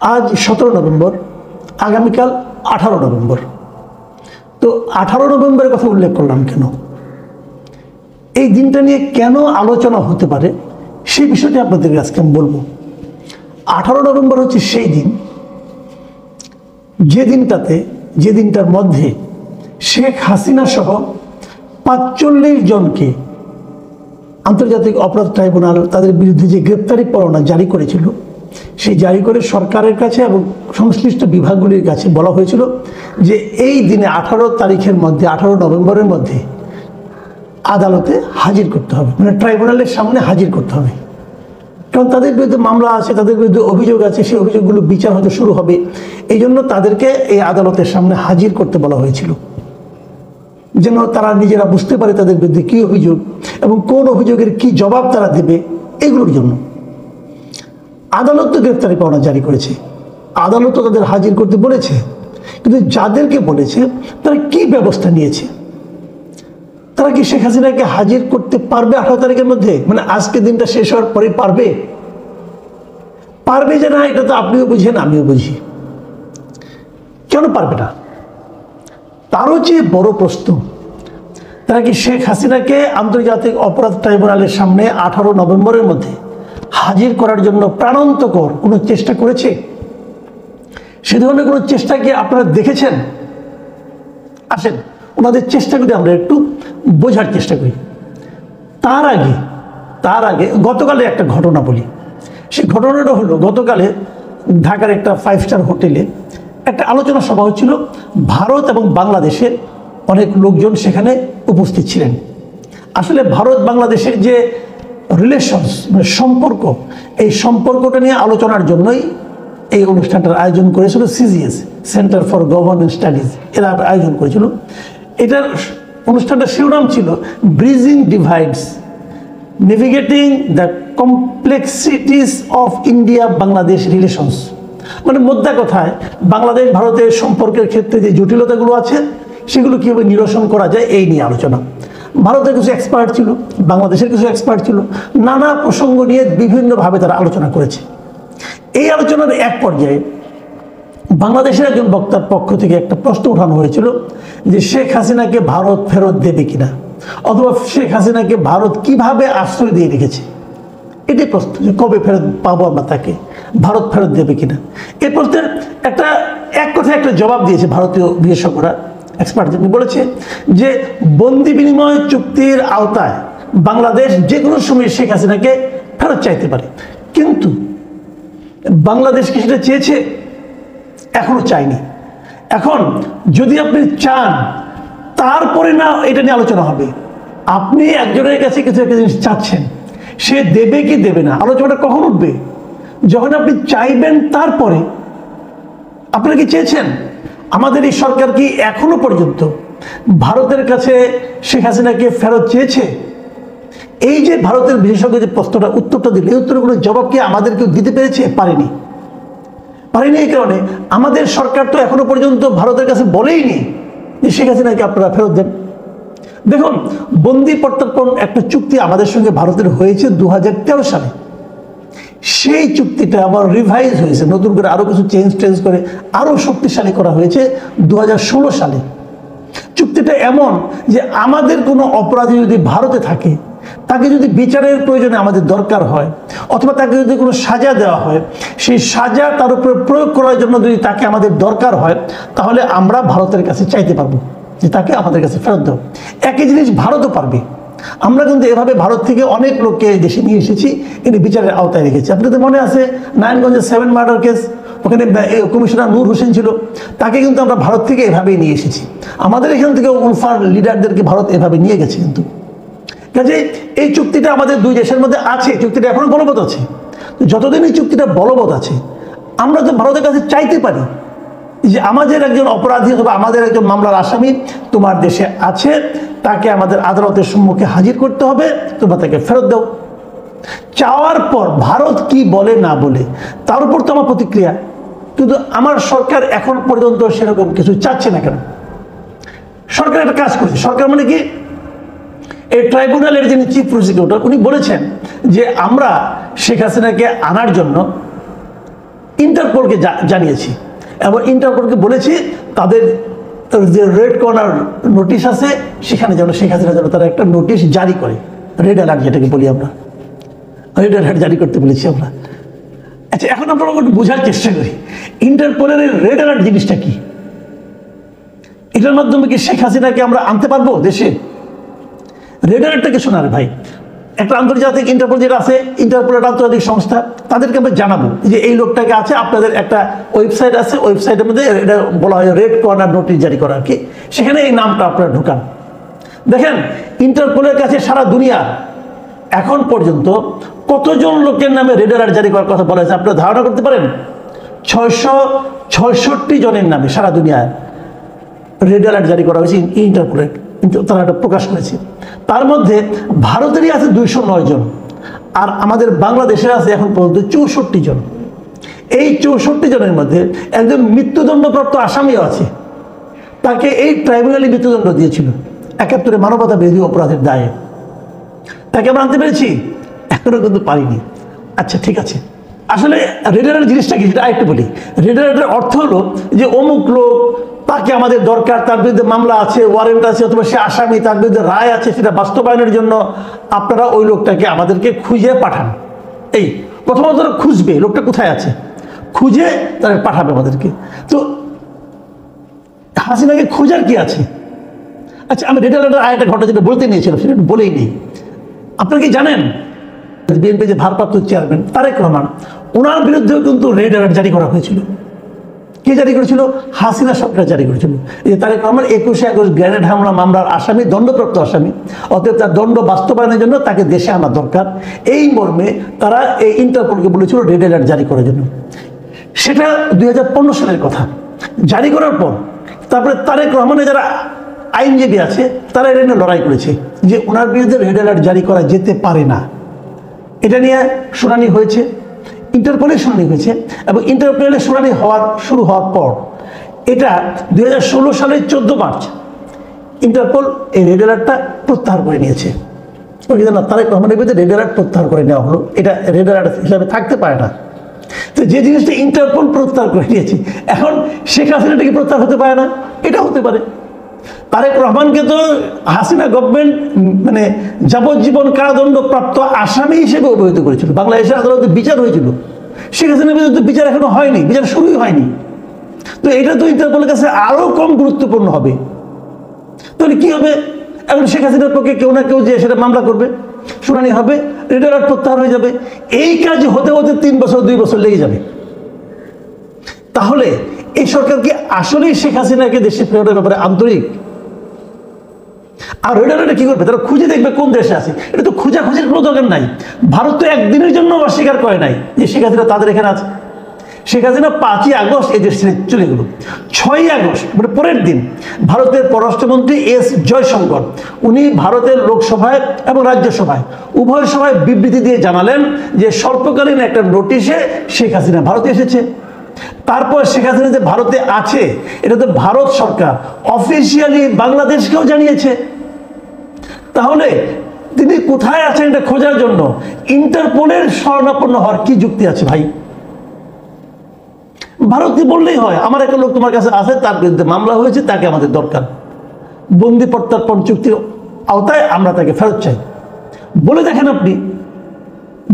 আজ 17 নভেম্বর, আগামীকাল 18 নভেম্বর। তো 18 নভেম্বরের কথা উল্লেখ করলাম কেন, এই দিনটা নিয়ে কেন আলোচনা হতে পারে সেই বিষয়টি আপনাদেরকে আজকে আমি বলবো। 18 নভেম্বর হচ্ছে সেই দিন যে দিনটার মধ্যে শেখ হাসিনা সহ 45 জনকে আন্তর্জাতিক অপরাধ ট্রাইব্যুনাল তাদের বিরুদ্ধে যে গ্রেপ্তারি পরোয়ানা জারি করেছিল, সেই জারি করে সরকারের কাছে এবং সংশ্লিষ্ট বিভাগগুলির কাছে বলা হয়েছিল যে এই দিনে 18 তারিখের মধ্যে, 18 নভেম্বরের মধ্যে আদালতে হাজির করতে হবে, মানে ট্রাইব্যুনালের সামনে হাজির করতে হবে। কারণ তাদের বিরুদ্ধে মামলা আছে, তাদের বিরুদ্ধে অভিযোগ আছে, সেই অভিযোগগুলো বিচার হয়তো শুরু হবে। এই জন্য তাদেরকে এই আদালতের সামনে হাজির করতে বলা হয়েছিল, যেন তারা নিজেরা বুঝতে পারে তাদের বিরুদ্ধে কী অভিযোগ এবং কোন অভিযোগের কি জবাব তারা দেবে। এগুলোর জন্য আদালত তো গ্রেফতারি পরোয়ানা জারি করেছে, আদালত তো তাদের হাজির করতে বলেছে, কিন্তু যাদেরকে বলেছে তারা কি ব্যবস্থা নিয়েছে? তারা কি শেখ হাসিনাকে হাজির করতে পারবে 18 তারিখের মধ্যে? মানে আজকে দিনটা শেষ হওয়ার পরে পারবে যে না, এটা তো আপনিও বুঝেন আমিও বুঝি। কেন পারবে না? তারও চেয়ে বড় প্রশ্ন, তারা কি শেখ হাসিনাকে আন্তর্জাতিক অপরাধ ট্রাইব্যুনালের সামনে 18 নভেম্বরের মধ্যে হাজির করার জন্য প্রাণান্তকর কোনো চেষ্টা করেছে? সে ধরনের কোনো চেষ্টা কি আপনারা দেখেছেন? আসেন ওনাদের চেষ্টাগুলি আমরা একটু বোঝার চেষ্টা করি। তার আগে গতকালে একটা ঘটনা বলি। সেই ঘটনাটা হলো, গতকালে ঢাকার একটা 5 স্টার হোটেলে একটা আলোচনা সভা হচ্ছিল। ভারত এবং বাংলাদেশের অনেক লোকজন সেখানে উপস্থিত ছিলেন। আসলে ভারত বাংলাদেশের যে রিলেশনস, মানে সম্পর্ক, এই সম্পর্কটা নিয়ে আলোচনার জন্যই এই অনুষ্ঠানটার আয়োজন করেছিল CGS, centre for government studies, এরা আয়োজন করেছিল। এটার অনুষ্ঠানটার শিরোনাম ছিল bridging divides, navigating the complexities of India Bangladesh relations. মানে মোদ্দা কথায় বাংলাদেশ ভারতের সম্পর্কের ক্ষেত্রে যে জটিলতাগুলো আছে সেগুলো কীভাবে নিরসন করা যায় এই নিয়ে আলোচনা। ভারতের কিছু এক্সপার্ট ছিল, বাংলাদেশের কিছু এক্সপার্ট ছিল, নানা প্রসঙ্গ নিয়ে বিভিন্নভাবে তারা আলোচনা করেছে। এই আলোচনার এক পর্যায়ে বাংলাদেশের একজন বক্তার পক্ষ থেকে একটা প্রশ্ন উঠানো হয়েছিল যে শেখ হাসিনাকে ভারত ফেরত দেবে কিনা, অথবা শেখ হাসিনাকে ভারত কিভাবে আশ্রয় দিয়ে রেখেছে। এটাই প্রশ্ন, যে কবে ফেরত পাবো আমরা তাকে, ভারত ফেরত দেবে কিনা। এই প্রশ্নের এক কথায় একটা জবাব দিয়েছে ভারতীয় বিশেষজ্ঞরা, এক্সপার্ট, যিনি বলেছে যে বন্দি বিনিময় চুক্তির আওতায় বাংলাদেশ যে কোনো সময় শেখ হাসিনাকে ফেরত চাইতে পারে, কিন্তু বাংলাদেশ কি সেটা চেয়েছে? এখনো চায়নি। এখন যদি আপনি চান, তারপরে না এটা নিয়ে আলোচনা হবে। আপনি একজনের কাছে কিছু একটা জিনিস চাচ্ছেন, সে দেবে কি দেবে না, আলোচনাটা কখন উঠবে? যখন আপনি চাইবেন। তারপরে আপনারা কি চেয়েছেন? আমাদের এই সরকার কি এখনো পর্যন্ত ভারতের কাছে শেখ হাসিনাকে ফেরত চেয়েছে? এই যে ভারতের বিশেষজ্ঞ যে প্রশ্নটা উত্তরটা দিল, এই উত্তরগুলো জবাব কি আমাদের কেউ দিতে পেরেছে? পারেনি। এই কারণে আমাদের সরকার তো এখনো পর্যন্ত ভারতের কাছে বলেইনি যে শেখ হাসিনাকে আপনারা ফেরত দেন। দেখুন, বন্দি প্রত্যর্পণ একটা চুক্তি আমাদের সঙ্গে ভারতের হয়েছে 2013 সালে। সেই চুক্তিটা আবার রিভাইজ হয়েছে, নতুন করে আরো কিছু চেঞ্জ করে আরো শক্তিশালী করা হয়েছে 2016 সালে। চুক্তিটা এমন যে আমাদের কোনো অপরাধী যদি ভারতে থাকে, তাকে যদি বিচারের প্রয়োজনে আমাদের দরকার হয়, অথবা তাকে যদি কোনো সাজা দেওয়া হয়, সেই সাজা তার উপরে প্রয়োগ করার জন্য যদি তাকে আমাদের দরকার হয়, তাহলে আমরা ভারতের কাছে চাইতে পারবো যে তাকে আমাদের কাছে ফেরত দাও। একই জিনিস ভারতও পারবে। আমরা কিন্তু এভাবে ভারত থেকে অনেক লোককে দেশে নিয়ে এসেছি, এনে বিচারের আওতায় রেখেছি। আপনাদের মনে আছে নারায়ণগঞ্জের 7 মার্ডার কেস, ওখানে কমিশনার নূর হোসেন ছিল, তাকে কিন্তু আমরা ভারত থেকে এভাবেই নিয়ে এসেছি। আমাদের এখান থেকে উলফার লিডারদেরকে ভারত এভাবে নিয়ে গেছে। কিন্তু কাজে এই চুক্তিটা আমাদের দুই দেশের মধ্যে আছে, চুক্তিটা এখনো বলবৎ আছে। যতদিন এই চুক্তিটা বলবৎ আছে, আমরা তো ভারতের কাছে চাইতে পারি যে আমাদের একজন অপরাধী অথবা আমাদের একজন মামলার আসামি তোমার দেশে আছে, তাকে আমাদের আদালতের সম্মুখে হাজির করতে হবে, তোমরা তাকে ফেরত দাও। চাওয়ার পর ভারত কি বলে না বলে তার উপর তো আমার প্রতিক্রিয়া। কিন্তু আমার সরকার এখন পর্যন্ত সেরকম কিছু চাচ্ছে না। কেন? সরকার একটা কাজ করছে। সরকার মানে কি, এই ট্রাইব্যুনালের যিনি চিফ প্রসিকিউটর, উনি বলেছেন যে আমরা শেখ হাসিনাকে আনার জন্য ইন্টারপোলকে জানিয়েছি এবং ইন্টারপোলকে বলেছি তাদের যে রেড কর্নার নোটিশ আছে সেখানে যেন শেখ হাসিনা যেন তারা একটা নোটিশ জারি করে, রেড অ্যালার্ট যেটাকে বলি আমরা, রেড অ্যালার্ট জারি করতে বলেছি আমরা। আচ্ছা, এখন আমরা একটু বোঝার চেষ্টা করি ইন্টারপোলের রেড অ্যালার্ট জিনিসটা কি। এটার মাধ্যমে কি শেখ হাসিনাকে আমরা আনতে পারবো দেশে? রেড অ্যালার্টটাকে শোনার ভাই, একটা আন্তর্জাতিক ইন্টারপোল যেটা আছে, ইন্টারপোলের আন্তর্জাতিক সংস্থা, তাদেরকে আমরা জানাবো যে এই লোকটাকে আছে, আপনাদের একটা ওয়েবসাইট আছে, ওয়েবসাইটের মধ্যে এটা বলা হয় রেড কর্নার নোটিশ জারি করা আর কি, সেখানে এই নামটা আপনারা ঢুকান। দেখেন ইন্টারপোলের কাছে সারা দুনিয়া এখন পর্যন্ত কতজন লোকের নামে রেড অ্যালার্ট জারি করার কথা বলা হয়েছে আপনারা ধারণা করতে পারেন? 666 জনের নামে সারা দুনিয়ায় রেড অ্যালার্ট জারি করা হয়েছে ইন্টারপোলের, তারা এটা প্রকাশ করেছে। তার মধ্যে ভারতেরই আছে 209 জন, আর আমাদের বাংলাদেশের আছে এখন পর্যন্ত 64 জন। এই 64 জনের মধ্যে একজন মৃত্যুদণ্ডপ্রাপ্ত আসামিও আছে, তাকে এই ট্রাইব্যুনালে মৃত্যুদণ্ড দিয়েছিল 71 মানবতা বিরোধী অপরাধের দায়ে। তাকে আমরা আনতে পেরেছি? এখনো কিন্তু পারিনি। আচ্ছা ঠিক আছে, আসলে রেড অ্যালার্ট জিনিসটা কি সেটা আরেকটু বলি। রেড অ্যালার্টের অর্থ হলো যে অমুক লোক, তাকে আমাদের দরকার, তার বিরুদ্ধে মামলা আছে, ওয়ারেন্ট আছে, অথবা সে আসামি, তার বিরুদ্ধে রায় আছে, সেটা বাস্তবায়নের জন্য আপনারা ওই লোকটাকে আমাদেরকে খুঁজে পাঠান। এই প্রথমত খুঁজবে লোকটা কোথায় আছে, খুঁজে তারা পাঠাবে আমাদেরকে। তো হাসিনাকে খোঁজার কি আছে? আচ্ছা, আমি রেড অ্যালার্টের আরেকটা ঘটনা যেটা বলতে নিয়েছিলাম সেটা বলেই নেই। আপনারা কি জানেন বিএনপি যে ভারপ্রাপ্ত চেয়ারম্যান তারেক রহমান, ওনার বিরুদ্ধেও কিন্তু রেড অ্যালার্ট জারি করা হয়েছিল। কে জারি করেছিল? হাসিনা সরকার জারি করেছিল। এই যে তারেক রহমান 21 আগস্ট গ্রেনেড হামলা মামলার আসামি, দণ্ডপ্রাপ্ত আসামি, অতএব তার দণ্ড বাস্তবায়নের জন্য তাকে দেশে আনা দরকার, এই মর্মে তারা এই ইন্টারপোলকে বলেছিল রেড অ্যালার্ট জারি করার জন্য। সেটা 2015 সালের কথা। জারি করার পর তারপরে তারেক রহমানের যারা আইনজীবী আছে তারা এটা নিয়ে লড়াই করেছে যে ওনার বিরুদ্ধে রেড অ্যালার্ট জারি করা যেতে পারে না। এটা নিয়ে শুনানি হয়েছে, ইন্টারপোলের শুনানি হয়েছে, এবং ইন্টারপোলের শুনানি শুরু হওয়ার পর এটা 2016 সালের 14 মার্চ ইন্টারপোল এই রেড অ্যালার্টটা প্রত্যাহার করে নিয়েছে। না, তারেক রহমানের বিরুদ্ধে রেড অ্যালার্ট প্রত্যাহার করে নেওয়া হলো, এটা রেড অ্যালার্ট হিসাবে থাকতে পারে না। তো যে জিনিসটা ইন্টারপোল প্রত্যাহার করে নিয়েছে, এখন শেখ হাসিনাটা কি প্রত্যাহার হতে পারে না? এটা হতে পারে। তারেক রহমানকে তো হাসিনা গভর্নমেন্ট মানে যাবজ্জীবন কারাদণ্ড প্রাপ্ত আসামি হিসেবে অভিহিত করেছিল, বাংলাদেশের আদালতে বিচার হয়েছিল। শেখ হাসিনার বিরুদ্ধে বিচার এখনো হয়নি, বিচার শুরুই হয়নি। তো এটা তো ইন্টারপোলের কাছে আরো কম গুরুত্বপূর্ণ হবে। তাহলে কি হবে? এখন শেখ হাসিনার পক্ষে কেউ না কেউ যে সেটা মামলা করবে, শুনানি হবে, রেড অ্যালার্ট প্রত্যাহার হয়ে যাবে। এই কাজ হতে হতে 3 বছর 2 বছর লেগে যাবে। তাহলে এই সরকার কি আসলেই শেখ হাসিনাকে দেশে ফেরানোর ব্যাপারে আন্তরিক? আর রেড অ্যালার্টে কি করবে? তারা খুঁজে দেখবে কোন দেশে আছে। এটা তো খোঁজাখুঁজির কোনো দরকার নাই। ভারত তো একদিনের জন্য অস্বীকার করে নাই যে শেখ হাসিনা তাদের এখানে আছে। শেখ হাসিনা 5ই আগস্ট এই দেশ ছেড়ে চলে গেল। 6ই আগস্ট মানে পরের দিন ভারতের পররাষ্ট্রমন্ত্রী এস জয়শঙ্কর উনি ভারতের লোকসভায় এবং রাজ্যসভায় উভয় সভায় বিবৃতি দিয়ে জানালেন যে স্বল্পকালীন একটা নোটিশে শেখ হাসিনা ভারতে এসেছে। তারপর শেখ হাসিনা যে ভারতে আছে এটা তো ভারত সরকার অফিসিয়ালি বাংলাদেশকেও জানিয়েছে। তাহলে তিনি কোথায় আছেন এটা খোঁজার জন্য ইন্টারপোলের শরণাপন্ন হওয়ার কি যুক্তি আছে ভাই? ভারতকে বললেই হয় আমার একটা লোক তোমার কাছে আছে, তার বিরুদ্ধে মামলা হয়েছে, তাকে আমাদের দরকার, বন্দি প্রত্যর্পণ চুক্তির আওতায় আমরা তাকে ফেরত চাই। বলে দেখেন আপনি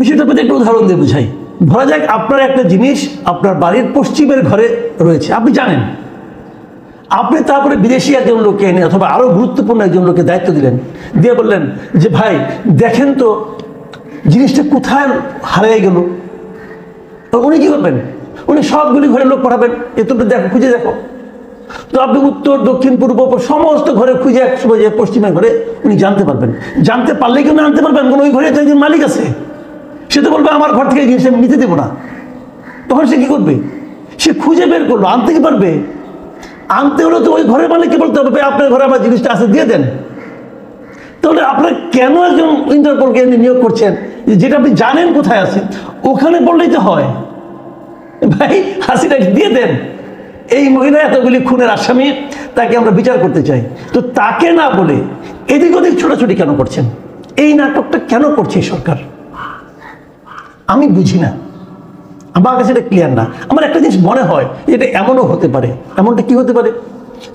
বিষয়টার প্রতি একটু উদাহরণ দিয়ে বুঝাই। ধরা যাক আপনার একটা জিনিস আপনার বাড়ির পশ্চিমের ঘরে রয়েছে, আপনি জানেন, আপনি তারপরে বিদেশি একজন লোককে এনে অথবা আরো গুরুত্বপূর্ণ একজন লোককে দায়িত্ব দিলেন, দিয়ে বললেন যে ভাই দেখেন তো জিনিসটা কোথায় হারিয়ে গেল। উনি কি করবেন? উনি সবগুলি ঘরে লোক পাঠাবেন, এ তুমি দেখো, খুঁজে দেখো। তো আপনি উত্তর দক্ষিণ পূর্ব সমস্ত ঘরে খুঁজে একসময় যে পশ্চিমের ঘরে উনি জানতে পারবেন। জানতে পারলে কেউ না আনতে পারবেন, কারণ ওই ঘরে তো একজন মালিক আছে, সে তো বলবে আমার ঘর থেকে জিনিস আমি নিতে দেবো না। তখন সে কি করবে? সে খুঁজে বের করলো, আনতে কি পারবে? আনতে হলে তো ওই ঘরের মালিককে বলতে হবে আপনার ঘরে আমার জিনিসটা আছে, দিয়ে দেন। তাহলে আপনার কেন একজন ইন্টারপোলকে নিয়োগ করছেন যেটা আপনি জানেন কোথায় আছে? ওখানে বললেই তো হয় ভাই হাসিনাকে দিয়ে দেন, এই মহিলা এতগুলি খুনের আসামি, তাকে আমরা বিচার করতে চাই। তো তাকে না বলে এদিক ওদিক ছোটাছুটি কেন করছেন? এই নাটকটা কেন করছে সরকার? আমি বুঝি না। আমার কাছে এটা ক্লিয়ার না। আমার একটা জিনিস মনে হয় যে এটা এমনও হতে পারে। এমনটা কি হতে পারে?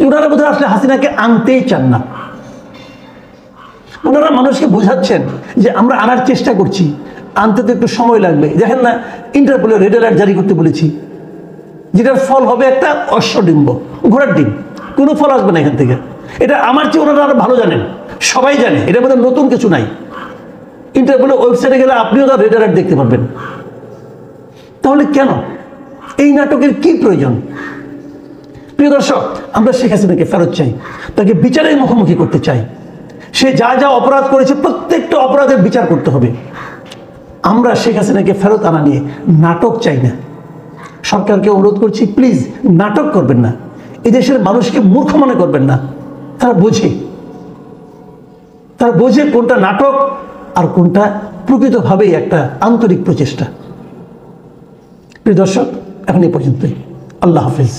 ওনারা বোধহয় আসলে হাসিনাকে আনতেই চান না। ওনারা মানুষকে বোঝাচ্ছেন যে আমরা আনার চেষ্টা করছি, আনতে তো একটু সময় লাগবে। দেখেন না, ইন্টারপোলের রেড অ্যালার্ট জারি করতে বলেছি, যেটার ফল হবে একটা অশ্বডিম্ব, ঘোড়ার ডিম, কোনো ফল আসবে না এখান থেকে। এটা আমার চেয়ে ওনারা আরো ভালো জানেন, সবাই জানে, এটার মধ্যে নতুন কিছু নাই। ইন্টারপোলের ওয়েবসাইটে গেলে আপনিও তার রেড অ্যালার্ট দেখতে পারবেন। তাহলে কেন এই নাটকের কি প্রয়োজন? প্রিয় দর্শক, আমরা শেখ হাসিনাকে ফেরত চাই, তাকে বিচারের মুখোমুখি করতে চাই। সে যা যা অপরাধ করেছে প্রত্যেকটা অপরাধের বিচার করতে হবে। আমরা শেখ হাসিনাকে ফেরত আনা নিয়ে নাটক চাই না। সরকারকে অনুরোধ করছি, প্লিজ নাটক করবেন না, এই দেশের মানুষকে মূর্খ মনে করবেন না। তারা বোঝে কোনটা নাটক আর কোনটা প্রকৃতভাবেই একটা আন্তরিক প্রচেষ্টা। প্রিয় দর্শক, এখন এই পর্যন্তই। আল্লাহ হাফেজ।